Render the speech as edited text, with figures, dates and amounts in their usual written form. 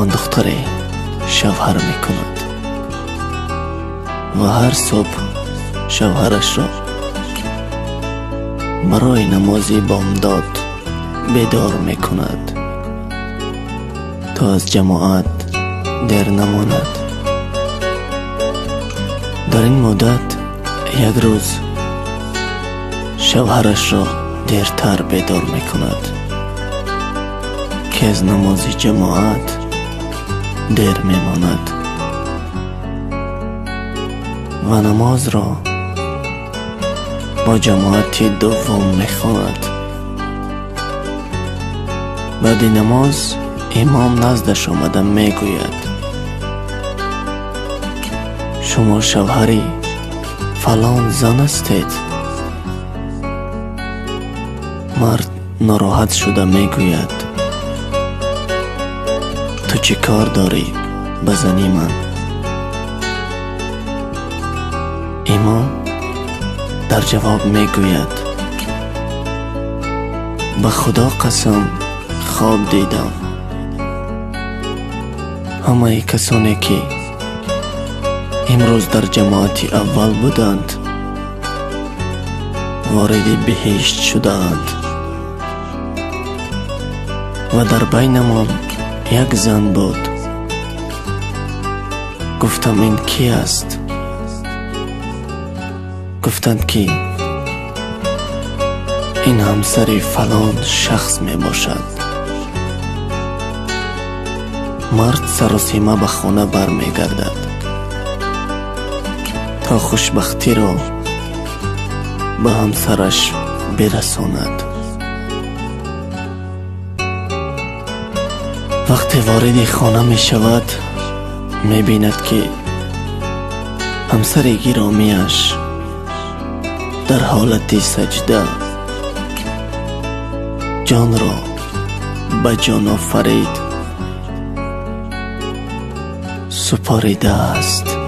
آن دختری شوهر می کند و هر صبح شوهرش را برای نمازی بامداد بیدار می کند تا از جماعت دیر نماند. در این مدت یک روز شوهرش را دیرتر بیدار می کند که از نماز جماعت دیر می ماند و نماز را با جماعت دوم می خواند. بعد نماز امام نزدش آمده می گوید شما شوهری فلان زن استید؟ مرد ناراحت شده می گوید تو چی کار داری بزنی من؟ امام در جواب می گوید به خدا قسم خواب دیدم همه کسانی که امروز در جماعت اول بودند وارد بهشت شدند و در بینمان یک زن بود. گفتم این کی است؟ گفتند که این همسر فلان شخص می باشد. مرد سر و سیمه به خانه بر می گردد تا خوشبختی را به همسرش برساند. وقتی وارد خانه می شود می بیند که همسر گرامیش در حالت سجده جان را به جان آفرید سپاریده است.